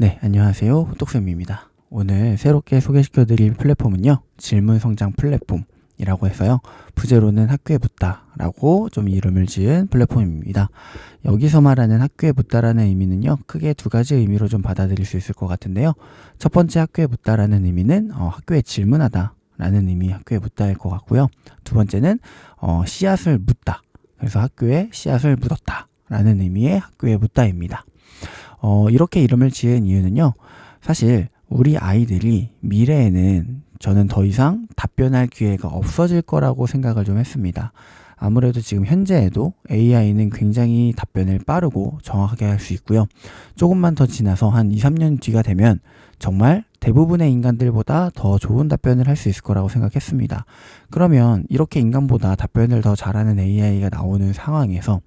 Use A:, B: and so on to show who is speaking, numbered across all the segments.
A: 네, 안녕하세요. 똑쌤입니다. 오늘 새롭게 소개시켜드릴 플랫폼은요, 질문 성장 플랫폼이라고 해서요, 부제로는 학교에 묻다라고 좀 이름을 지은 플랫폼입니다. 여기서 말하는 학교에 묻다라는 의미는요, 크게 두 가지 의미로 좀 받아들일 수 있을 것 같은데요. 첫 번째 학교에 묻다라는 의미는 학교에 질문하다 라는 의미 학교에 묻다일 것 같고요. 두 번째는 씨앗을 묻다. 그래서 학교에 씨앗을 묻었다 라는 의미의 학교에 묻다입니다. 이렇게 이름을 지은 이유는요, 사실 우리 아이들이 미래에는 저는 더 이상 답변할 기회가 없어질 거라고 생각을 좀 했습니다. 아무래도 지금 현재에도 AI는 굉장히 답변을 빠르고 정확하게 할 수 있고요. 조금만 더 지나서 한 2, 3년 뒤가 되면 정말 대부분의 인간들보다 더 좋은 답변을 할 수 있을 거라고 생각했습니다. 그러면 이렇게 인간보다 답변을 더 잘하는 AI가 나오는 상황에서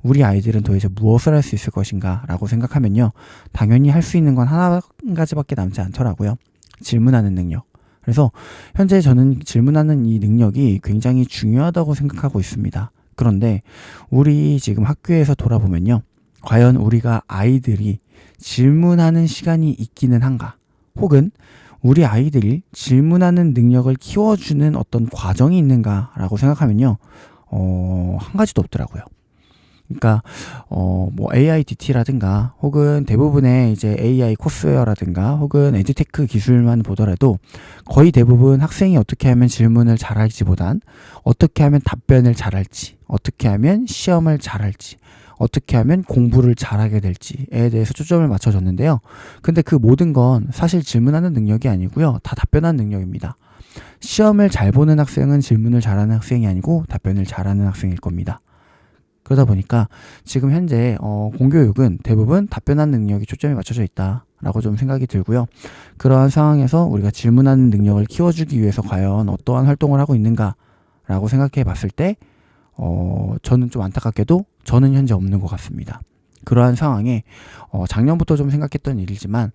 A: 우리 아이들은 도대체 무엇을 할 수 있을 것인가 라고 생각하면요, 당연히 할 수 있는 건 한 가지밖에 남지 않더라고요. 질문하는 능력. 그래서 현재 저는 질문하는 이 능력이 굉장히 중요하다고 생각하고 있습니다. 그런데 우리 지금 학교에서 돌아보면요, 과연 우리가 아이들이 질문하는 시간이 있기는 한가, 혹은 우리 아이들이 질문하는 능력을 키워주는 어떤 과정이 있는가 라고 생각하면요, 한 가지도 없더라고요. 그러니까 뭐 AIDT라든가 혹은 대부분의 이제 AI 코스웨어라든가 혹은 에듀테크 기술만 보더라도 거의 대부분 학생이 어떻게 하면 질문을 잘할지보단 어떻게 하면 답변을 잘할지, 어떻게 하면 시험을 잘할지, 어떻게 하면 공부를 잘하게 될지에 대해서 초점을 맞춰줬는데요. 근데 그 모든 건 사실 질문하는 능력이 아니고요, 다 답변하는 능력입니다. 시험을 잘 보는 학생은 질문을 잘하는 학생이 아니고 답변을 잘하는 학생일 겁니다. 그러다 보니까 지금 현재 공교육은 대부분 답변하는 능력이 초점이 맞춰져 있다라고 좀 생각이 들고요. 그러한 상황에서 우리가 질문하는 능력을 키워주기 위해서 과연 어떠한 활동을 하고 있는가라고 생각해 봤을 때 저는 좀 안타깝게도 저는 현재 없는 것 같습니다. 그러한 상황에 작년부터 좀 생각했던 일이지만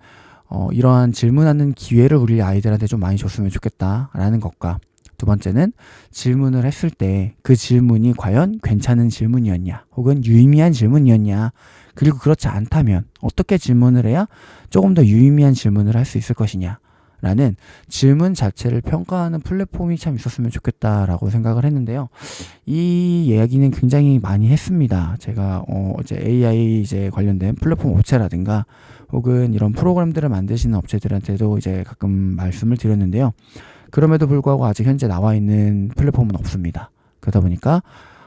A: 이러한 질문하는 기회를 우리 아이들한테 좀 많이 줬으면 좋겠다라는 것과, 두 번째는 질문을 했을 때 그 질문이 과연 괜찮은 질문이었냐 혹은 유의미한 질문이었냐, 그리고 그렇지 않다면 어떻게 질문을 해야 조금 더 유의미한 질문을 할 수 있을 것이냐 라는 질문 자체를 평가하는 플랫폼이 참 있었으면 좋겠다라고 생각을 했는데요. 이 이야기는 굉장히 많이 했습니다. 제가 이제 AI 이제 관련된 플랫폼 업체라든가 혹은 이런 프로그램들을 만드시는 업체들한테도 이제 가끔 말씀을 드렸는데요. 그럼에도 불구하고 아직 현재 나와 있는 플랫폼은 없습니다. 그러다 보니까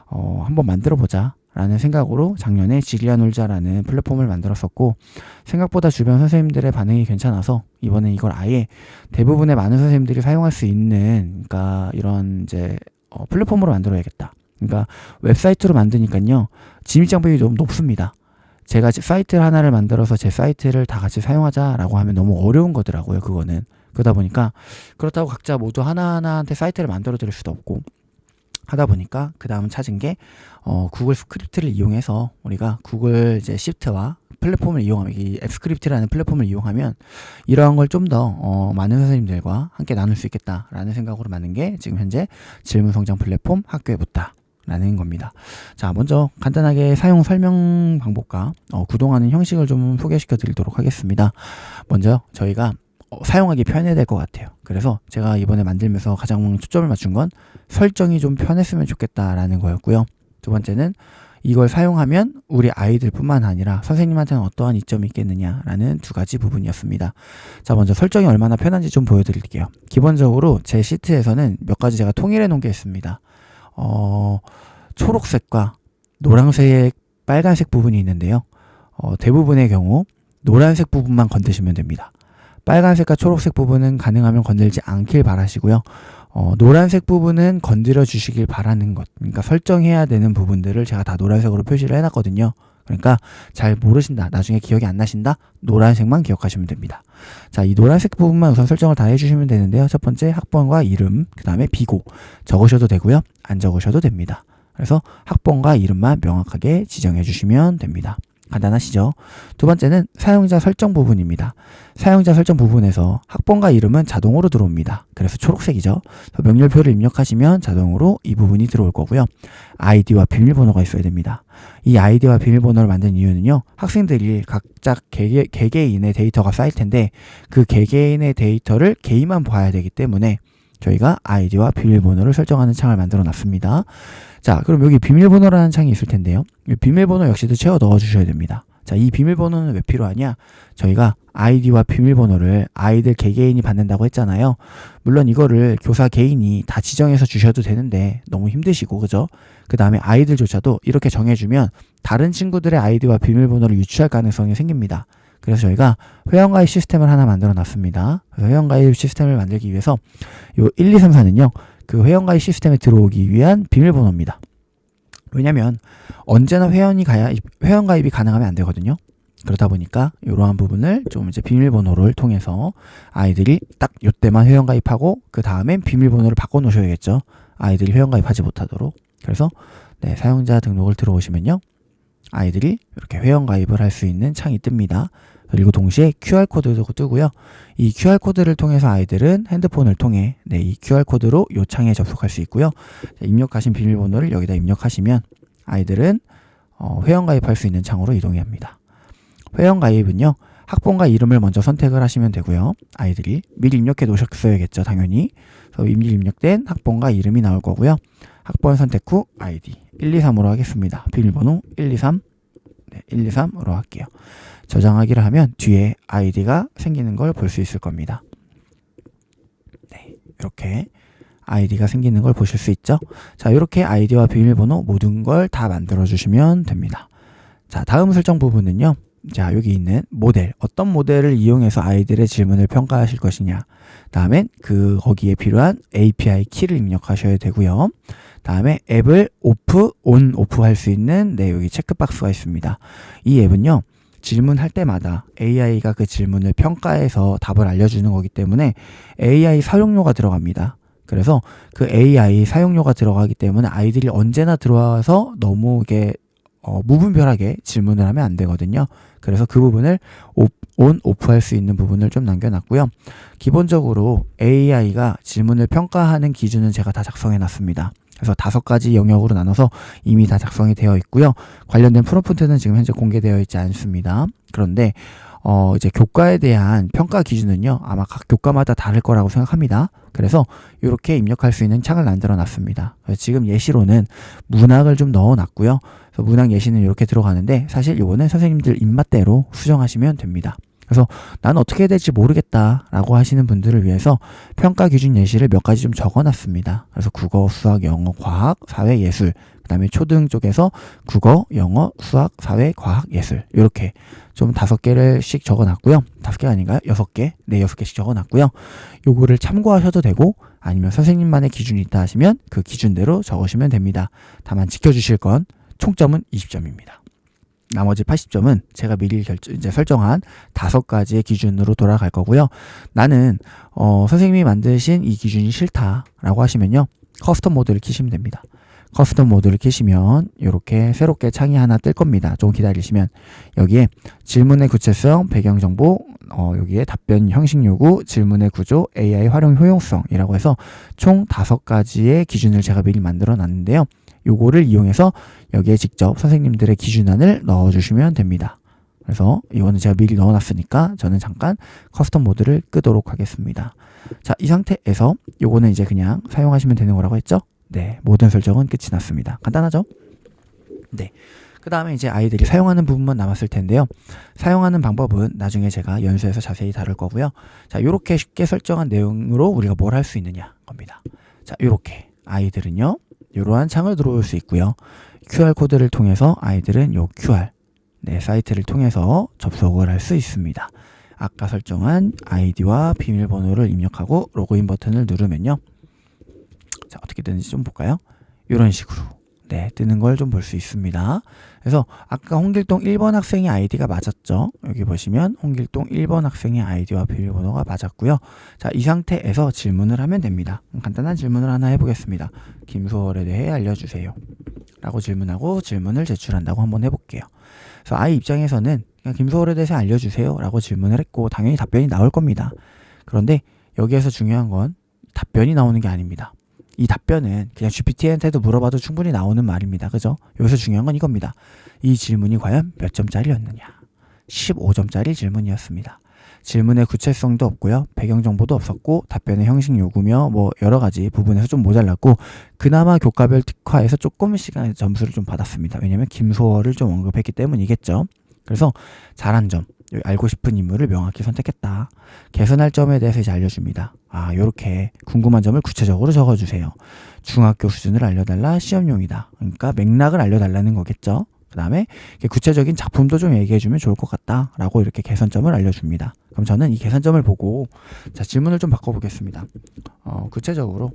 A: 한번 만들어 보자 라는 생각으로 작년에 지리아놀자라는 플랫폼을 만들었었고, 생각보다 주변 선생님들의 반응이 괜찮아서 이번에 이걸 아예 대부분의 많은 선생님들이 사용할 수 있는, 그러니까 이런 이제 플랫폼으로 만들어야겠다. 그러니까 웹사이트로 만드니까요, 진입 장벽이 좀 높습니다. 제가 사이트 하나를 만들어서 제 사이트를 다 같이 사용하자라고 하면 너무 어려운 거더라고요, 그거는. 그러다 보니까, 그렇다고 각자 모두 하나하나한테 사이트를 만들어 드릴 수도 없고 하다 보니까 그 다음 찾은 게 구글 스크립트를 이용해서 우리가 구글 이제 시프트와 플랫폼을 이용하면, 이 앱스크립트라는 플랫폼을 이용하면 이러한 걸 좀 더 많은 선생님들과 함께 나눌 수 있겠다라는 생각으로 만든 게 지금 현재 질문 성장 플랫폼 학교에 묻다 라는 겁니다. 자, 먼저 간단하게 사용 설명 방법과 구동하는 형식을 좀 소개시켜 드리도록 하겠습니다. 먼저 저희가 사용하기 편해야 될 것 같아요. 그래서 제가 이번에 만들면서 가장 초점을 맞춘 건 설정이 좀 편했으면 좋겠다라는 거였고요. 두 번째는 이걸 사용하면 우리 아이들 뿐만 아니라 선생님한테는 어떠한 이점이 있겠느냐라는 두 가지 부분이었습니다. 자, 먼저 설정이 얼마나 편한지 좀 보여드릴게요. 기본적으로 제 시트에서는 몇 가지 제가 통일해 놓은 게 있습니다. 초록색과 노란색, 빨간색 부분이 있는데요. 대부분의 경우 노란색 부분만 건드시면 됩니다. 빨간색과 초록색 부분은 가능하면 건들지 않길 바라시고요. 노란색 부분은 건드려 주시길 바라는 것, 그러니까 설정해야 되는 부분들을 제가 다 노란색으로 표시를 해놨거든요. 그러니까 잘 모르신다, 나중에 기억이 안 나신다, 노란색만 기억하시면 됩니다. 자, 이 노란색 부분만 우선 설정을 다 해주시면 되는데요. 첫 번째 학번과 이름, 그 다음에 비고 적으셔도 되고요, 안 적으셔도 됩니다. 그래서 학번과 이름만 명확하게 지정해 주시면 됩니다. 간단하시죠? 두 번째는 사용자 설정 부분입니다. 사용자 설정 부분에서 학번과 이름은 자동으로 들어옵니다. 그래서 초록색이죠. 명렬표를 입력하시면 자동으로 이 부분이 들어올 거고요. 아이디와 비밀번호가 있어야 됩니다. 이 아이디와 비밀번호를 만든 이유는요. 학생들이 각자 개개인의 데이터가 쌓일 텐데 그 개개인의 데이터를 개인만 봐야 되기 때문에 저희가 아이디와 비밀번호를 설정하는 창을 만들어 놨습니다. 자, 그럼 여기 비밀번호라는 창이 있을 텐데요. 이 비밀번호 역시도 채워 넣어 주셔야 됩니다. 자, 이 비밀번호는 왜 필요하냐? 저희가 아이디와 비밀번호를 아이들 개개인이 받는다고 했잖아요. 물론 이거를 교사 개인이 다 지정해서 주셔도 되는데 너무 힘드시고, 그죠? 그 다음에 아이들조차도 이렇게 정해주면 다른 친구들의 아이디와 비밀번호를 유추할 가능성이 생깁니다. 그래서 저희가 회원가입 시스템을 하나 만들어 놨습니다. 그래서 회원가입 시스템을 만들기 위해서 요 1, 2, 3, 4는요. 그 회원가입 시스템에 들어오기 위한 비밀번호입니다. 왜냐면 언제나 회원가입이 가능하면 안 되거든요. 그러다 보니까 이러한 부분을 좀 이제 비밀번호를 통해서 아이들이 딱 요때만 회원가입하고 그 다음엔 비밀번호를 바꿔 놓으셔야겠죠. 아이들이 회원가입하지 못하도록. 그래서 네, 사용자 등록을 들어오시면요. 아이들이 이렇게 회원가입을 할 수 있는 창이 뜹니다. 그리고 동시에 QR코드도 뜨고요. 이 QR코드를 통해서 아이들은 핸드폰을 통해 네, 이 QR코드로 이 창에 접속할 수 있고요. 입력하신 비밀번호를 여기다 입력하시면 아이들은 회원가입할 수 있는 창으로 이동이 합니다. 회원가입은요. 학번과 이름을 먼저 선택을 하시면 되고요. 아이들이 미리 입력해 놓으셨어야겠죠. 당연히. 그래서 이미 입력된 학번과 이름이 나올 거고요. 학번 선택 후 아이디 123으로 하겠습니다. 비밀번호 123 네, 123으로 할게요. 저장하기를 하면 뒤에 아이디가 생기는 걸 볼 수 있을 겁니다. 네, 이렇게 아이디가 생기는 걸 보실 수 있죠. 자, 이렇게 아이디와 비밀번호 모든 걸 다 만들어 주시면 됩니다. 자, 다음 설정 부분은요. 자, 여기 있는 모델, 어떤 모델을 이용해서 아이들의 질문을 평가하실 것이냐. 다음엔 거기에 필요한 API 키를 입력하셔야 되고요. 다음에 앱을 온, 오프 할 수 있는 네, 여기 체크박스가 있습니다. 이 앱은요. 질문할 때마다 AI가 그 질문을 평가해서 답을 알려주는 거기 때문에 AI 사용료가 들어갑니다. 그래서 그 AI 사용료가 들어가기 때문에 아이들이 언제나 들어와서 너무 이게 무분별하게 질문을 하면 안 되거든요. 그래서 그 부분을 온, 오프 할 수 있는 부분을 좀 남겨놨고요. 기본적으로 AI가 질문을 평가하는 기준은 제가 다 작성해 놨습니다. 그래서 5가지 영역으로 나눠서 이미 다 작성이 되어 있고요. 관련된 프롬프트는 지금 현재 공개되어 있지 않습니다. 그런데 이제 교과에 대한 평가 기준은요. 아마 각 교과마다 다를 거라고 생각합니다. 그래서 이렇게 입력할 수 있는 창을 만들어 놨습니다. 지금 예시로는 문학을 좀 넣어 놨고요. 그래서 문학 예시는 이렇게 들어가는데 사실 이거는 선생님들 입맛대로 수정하시면 됩니다. 그래서 난 어떻게 해야 될지 모르겠다 라고 하시는 분들을 위해서 평가 기준 예시를 몇 가지 좀 적어 놨습니다. 그래서 국어, 수학, 영어, 과학, 사회, 예술, 그 다음에 초등 쪽에서 국어, 영어, 수학, 사회, 과학, 예술 이렇게 좀 5개를씩 적어 놨고요. 5개 아닌가요? 6개? 네, 6개씩 적어 놨고요. 요거를 참고하셔도 되고 아니면 선생님만의 기준이 있다 하시면 그 기준대로 적으시면 됩니다. 다만 지켜주실 건 총점은 20점입니다. 나머지 80점은 제가 미리 이제 설정한 5가지의 기준으로 돌아갈 거고요. 나는 선생님이 만드신 이 기준이 싫다라고 하시면요. 커스텀 모드를 키시면 됩니다. 커스텀 모드를 키시면 이렇게 새롭게 창이 하나 뜰 겁니다. 좀 기다리시면 여기에 질문의 구체성, 배경정보, 여기에 답변 형식 요구, 질문의 구조, AI 활용 효용성이라고 해서 총 5가지의 기준을 제가 미리 만들어 놨는데요. 요거를 이용해서 여기에 직접 선생님들의 기준안을 넣어주시면 됩니다. 그래서 이거는 제가 미리 넣어놨으니까 저는 잠깐 커스텀 모드를 끄도록 하겠습니다. 자, 이 상태에서 요거는 이제 그냥 사용하시면 되는 거라고 했죠? 네, 모든 설정은 끝이 났습니다. 간단하죠? 네. 그 다음에 이제 아이들이 사용하는 부분만 남았을 텐데요. 사용하는 방법은 나중에 제가 연수해서 자세히 다룰 거고요. 자, 요렇게 쉽게 설정한 내용으로 우리가 뭘 할 수 있느냐 겁니다. 자, 요렇게 아이들은요. 이러한 창을 들어올 수 있고요. QR코드를 통해서 아이들은 요 QR 네, 사이트를 통해서 접속을 할 수 있습니다. 아까 설정한 아이디와 비밀번호를 입력하고 로그인 버튼을 누르면요. 자, 어떻게 되는지 좀 볼까요? 이런 식으로 네, 뜨는 걸 좀 볼 수 있습니다. 그래서 아까 홍길동 1번 학생의 아이디가 맞았죠. 여기 보시면 홍길동 1번 학생의 아이디와 비밀번호가 맞았고요. 자, 이 상태에서 질문을 하면 됩니다. 간단한 질문을 하나 해보겠습니다. 김소월에 대해 알려주세요. 라고 질문하고 질문을 제출한다고 한번 해볼게요. 그래서 아이 입장에서는 그냥 김소월에 대해서 알려주세요 라고 질문을 했고 당연히 답변이 나올 겁니다. 그런데 여기에서 중요한 건 답변이 나오는 게 아닙니다. 이 답변은 그냥 GPT한테도 물어봐도 충분히 나오는 말입니다. 그죠? 여기서 중요한 건 이겁니다. 이 질문이 과연 몇 점짜리였느냐? 15점짜리 질문이었습니다. 질문의 구체성도 없고요. 배경 정보도 없었고 답변의 형식 요구며 뭐 여러 가지 부분에서 좀 모자랐고 그나마 교과별 특화에서 조금 시간의 점수를 좀 받았습니다. 왜냐면 김소월을 좀 언급했기 때문이겠죠. 그래서 잘한 점, 알고 싶은 인물을 명확히 선택했다. 개선할 점에 대해서 이제 알려줍니다. 요렇게 궁금한 점을 구체적으로 적어주세요. 중학교 수준을 알려달라, 시험용이다. 그러니까 맥락을 알려달라는 거겠죠. 그 다음에 구체적인 작품도 좀 얘기해주면 좋을 것 같다 라고 이렇게 개선점을 알려줍니다. 그럼 저는 이 개선점을 보고 자 질문을 좀 바꿔보겠습니다. 구체적으로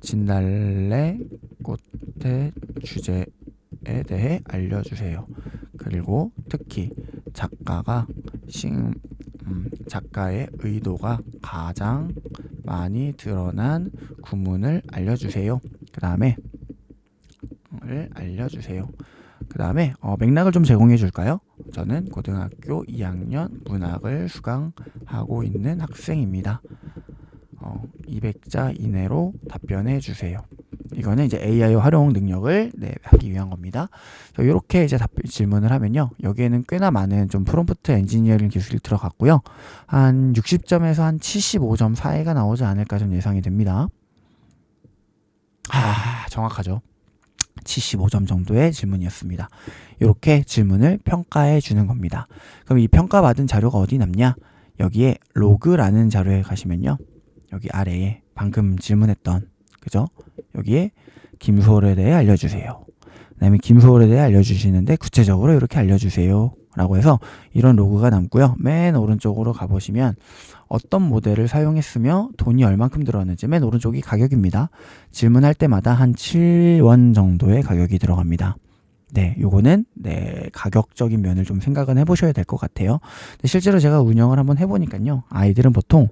A: 진달래 꽃의 주제에 대해 알려주세요. 그리고 특히 작가의 의도가 가장 많이 드러난 구문을 알려주세요. 그 다음에 맥락을 좀 제공해 줄까요? 저는 고등학교 2학년 문학을 수강하고 있는 학생입니다. 200자 이내로 답변해 주세요. 이거는 이제 AI 활용 능력을 하기 위한 겁니다. 이렇게 이제 질문을 하면요. 여기에는 꽤나 많은 좀 프롬프트 엔지니어링 기술이 들어갔고요. 한 60점에서 한 75점 사이가 나오지 않을까 좀 예상이 됩니다. 정확하죠. 75점 정도의 질문이었습니다. 이렇게 질문을 평가해 주는 겁니다. 그럼 이 평가받은 자료가 어디 남냐? 여기에 로그라는 자료에 가시면요. 여기 아래에 방금 질문했던 그죠? 여기에 김소월에 대해 알려주세요. 그 다음에 김소월에 대해 알려주시는데 구체적으로 이렇게 알려주세요 라고 해서 이런 로그가 남고요. 맨 오른쪽으로 가보시면 어떤 모델을 사용했으며 돈이 얼만큼 들었는지 맨 오른쪽이 가격입니다. 질문할 때마다 한 7원 정도의 가격이 들어갑니다. 요거는 가격적인 면을 좀 생각은 해보셔야 될 것 같아요. 실제로 제가 운영을 한번 해보니까요. 아이들은 보통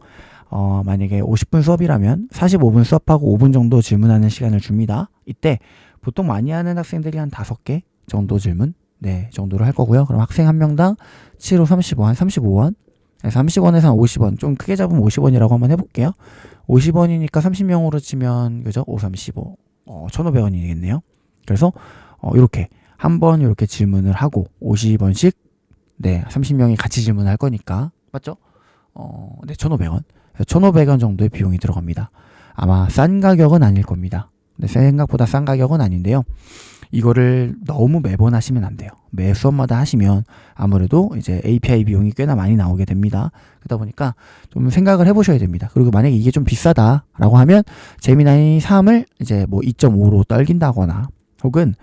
A: 만약에 50분 수업이라면 45분 수업하고 5분 정도 질문하는 시간을 줍니다. 이때 보통 많이 하는 학생들이 한 5개 정도 질문 정도를 할 거고요. 그럼 학생 한 명당 7, 5, 35, 한 35원 30원에서 한 50원 좀 크게 잡으면 50원이라고 한번 해볼게요. 50원이니까 30명으로 치면 그죠? 5, 3, 15 1,500원이겠네요. 그래서 이렇게 한번 이렇게 질문을 하고 50원씩 30명이 같이 질문을 할 거니까 맞죠? 1,500원 1,500원 정도의 비용이 들어갑니다. 아마 싼 가격은 아닐 겁니다. 생각보다 싼 가격은 아닌데요. 이거를 너무 매번 하시면 안 돼요. 매 수업마다 하시면 아무래도 이제 API 비용이 꽤나 많이 나오게 됩니다. 그러다 보니까 좀 생각을 해보셔야 됩니다. 그리고 만약에 이게 좀 비싸다라고 하면 제미나이 3을 이제 뭐 2.5로 떨긴다거나 혹은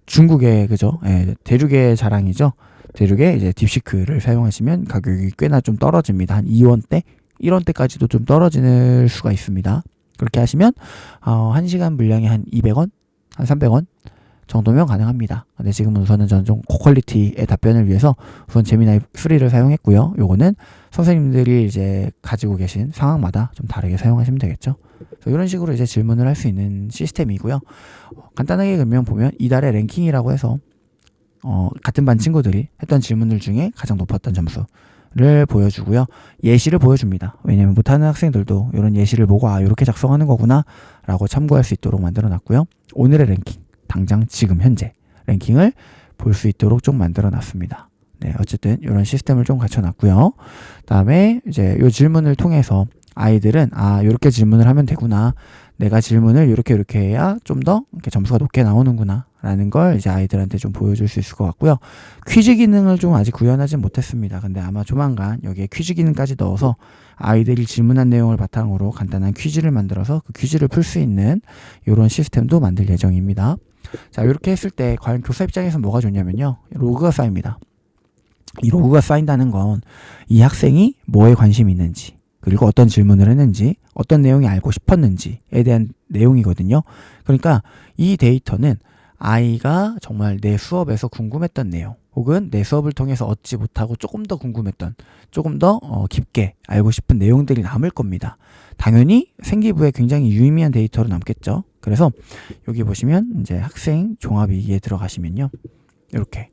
A: 중국의 그죠? 대륙의 자랑이죠. 대륙의 이제 딥시크를 사용하시면 가격이 꽤나 좀 떨어집니다. 한 2원대, 1원대까지도 좀 떨어질 수가 있습니다. 그렇게 하시면 1시간 물량이 한 200원, 한 300원 정도면 가능합니다. 근데 지금은 우선은 저는 좀 고퀄리티의 답변을 위해서 우선 제미나이 3를 사용했고요. 요거는 선생님들이 이제 가지고 계신 상황마다 좀 다르게 사용하시면 되겠죠. 그래서 이런 식으로 이제 질문을 할 수 있는 시스템이고요. 간단하게 그러면 보면 이달의 랭킹이라고 해서 같은 반 친구들이 했던 질문들 중에 가장 높았던 점수를 보여주고요. 예시를 보여줍니다. 왜냐면 못하는 학생들도 이런 예시를 보고 이렇게 작성하는 거구나 라고 참고할 수 있도록 만들어 놨고요. 오늘의 랭킹, 당장 지금 현재 랭킹을 볼 수 있도록 좀 만들어 놨습니다. 어쨌든 이런 시스템을 좀 갖춰 놨고요. 다음에 이제 이 질문을 통해서 아이들은 이렇게 질문을 하면 되구나. 내가 질문을 이렇게 해야 좀 더 점수가 높게 나오는구나 라는 걸 이제 아이들한테 좀 보여줄 수 있을 것 같고요. 퀴즈 기능을 좀 아직 구현하지 못했습니다. 근데 아마 조만간 여기에 퀴즈 기능까지 넣어서 아이들이 질문한 내용을 바탕으로 간단한 퀴즈를 만들어서 그 퀴즈를 풀 수 있는 이런 시스템도 만들 예정입니다. 자, 이렇게 했을 때 과연 교사 입장에서 뭐가 좋냐면요. 로그가 쌓입니다. 이 로그가 쌓인다는 건 이 학생이 뭐에 관심이 있는지 그리고 어떤 질문을 했는지 어떤 내용이 알고 싶었는지에 대한 내용이거든요. 그러니까 이 데이터는 아이가 정말 내 수업에서 궁금했던 내용 혹은 내 수업을 통해서 얻지 못하고 조금 더 궁금했던 조금 더 깊게 알고 싶은 내용들이 남을 겁니다. 당연히 생기부에 굉장히 유의미한 데이터로 남겠죠. 그래서 여기 보시면 이제 학생 종합이기에 들어가시면요. 이렇게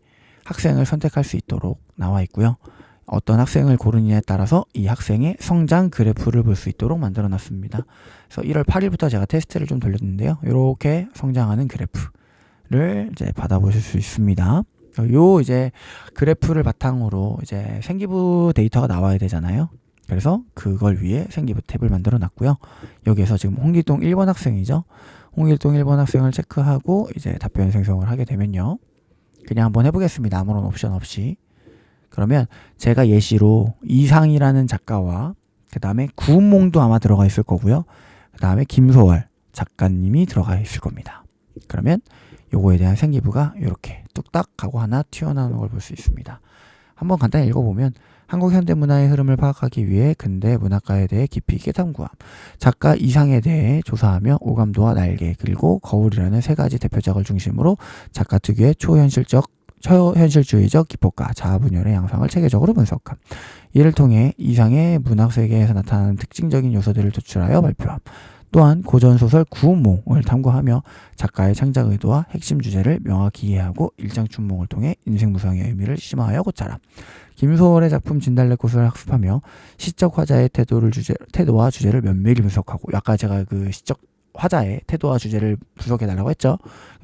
A: 학생을 선택할 수 있도록 나와 있고요. 어떤 학생을 고르느냐에 따라서 이 학생의 성장 그래프를 볼 수 있도록 만들어 놨습니다. 그래서 1월 8일부터 제가 테스트를 좀 돌렸는데요. 이렇게 성장하는 그래프를 이제 받아보실 수 있습니다. 요 이제 그래프를 바탕으로 이제 생기부 데이터가 나와야 되잖아요. 그래서 그걸 위해 생기부 탭을 만들어 놨고요. 여기에서 지금 홍길동 1번 학생이죠. 홍길동 1번 학생을 체크하고 이제 답변 생성을 하게 되면요. 그냥 한번 해보겠습니다. 아무런 옵션 없이. 그러면 제가 예시로 이상이라는 작가와 그 다음에 구운몽도 아마 들어가 있을 거고요. 그 다음에 김소월 작가님이 들어가 있을 겁니다. 그러면 요거에 대한 생기부가 이렇게 뚝딱 하고 하나 튀어나오는 걸 볼 수 있습니다. 한번 간단히 읽어보면 한국 현대문화의 흐름을 파악하기 위해 근대 문학가에 대해 깊이 있게 탐구함. 작가 이상에 대해 조사하며 오감도와 날개 그리고 거울이라는 세 가지 대표작을 중심으로 작가 특유의 초현실주의적 기법과 자아 분열의 양상을 체계적으로 분석함. 이를 통해 이상의 문학 세계에서 나타나는 특징적인 요소들을 도출하여 발표함. 또한 고전소설 구운몽을 탐구하며 작가의 창작 의도와 핵심 주제를 명확히 이해하고 일장춘몽을 통해 인생무상의 의미를 심화하여 고찰함. 김소월의 작품 진달래꽃을 학습하며 시적 화자의 태도와 주제를 면밀히 분석하고, 아까 제가 그 시적 화자의 태도와 주제를 분석해달라고 했죠.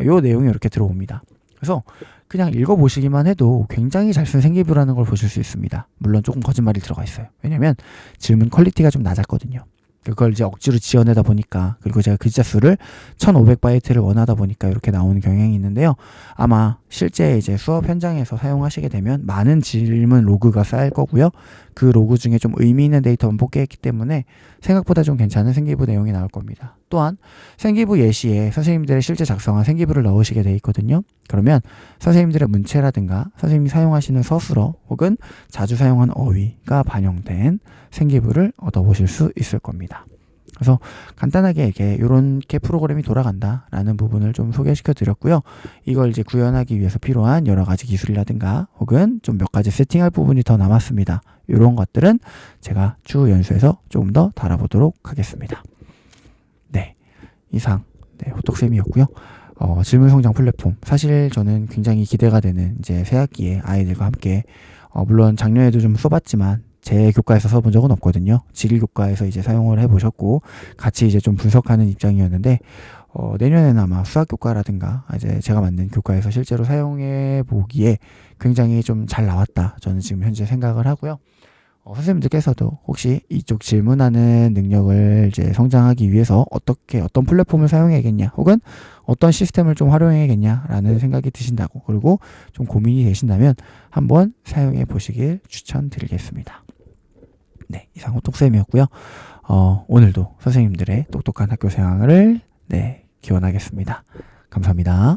A: 요 내용이 이렇게 들어옵니다. 그래서 그냥 읽어보시기만 해도 굉장히 잘 쓴 생기부라는 걸 보실 수 있습니다. 물론 조금 거짓말이 들어가 있어요. 왜냐면 질문 퀄리티가 좀 낮았거든요. 그걸 이제 억지로 지어내다 보니까, 그리고 제가 글자 수를 1500바이트를 원하다 보니까 이렇게 나오는 경향이 있는데요. 아마 실제 이제 수업 현장에서 사용하시게 되면 많은 질문 로그가 쌓일 거고요. 그 로그 중에 좀 의미 있는 데이터만 뽑기했기 때문에 생각보다 좀 괜찮은 생기부 내용이 나올 겁니다. 또한 생기부 예시에 선생님들의 실제 작성한 생기부를 넣으시게 돼 있거든요. 그러면 선생님들의 문체라든가 선생님이 사용하시는 서술어 혹은 자주 사용한 어휘가 반영된 생기부를 얻어보실 수 있을 겁니다. 그래서 간단하게 이렇게 프로그램이 돌아간다라는 부분을 좀 소개시켜 드렸고요. 이걸 이제 구현하기 위해서 필요한 여러 가지 기술이라든가 혹은 좀 몇 가지 세팅할 부분이 더 남았습니다. 이런 것들은 제가 추후 연수에서 조금 더 다뤄보도록 하겠습니다. 네, 이상 호떡쌤이었고요. 질문 성장 플랫폼, 사실 저는 굉장히 기대가 되는 이제 새학기에 아이들과 함께 물론 작년에도 좀 써봤지만 제 교과에서 써본 적은 없거든요. 지리 교과에서 이제 사용을 해보셨고 같이 이제 좀 분석하는 입장이었는데 내년에는 아마 수학 교과라든가 이제 제가 만든 교과에서 실제로 사용해 보기에 굉장히 좀 잘 나왔다. 저는 지금 현재 생각을 하고요. 선생님들께서도 혹시 이쪽 질문하는 능력을 이제 성장하기 위해서 어떤 플랫폼을 사용해야겠냐, 혹은 어떤 시스템을 좀 활용해야겠냐라는 생각이 드신다고, 그리고 좀 고민이 되신다면 한번 사용해 보시길 추천드리겠습니다. 네, 이상 호떡쌤이었고요. 오늘도 선생님들의 똑똑한 학교 생활을 기원하겠습니다. 감사합니다.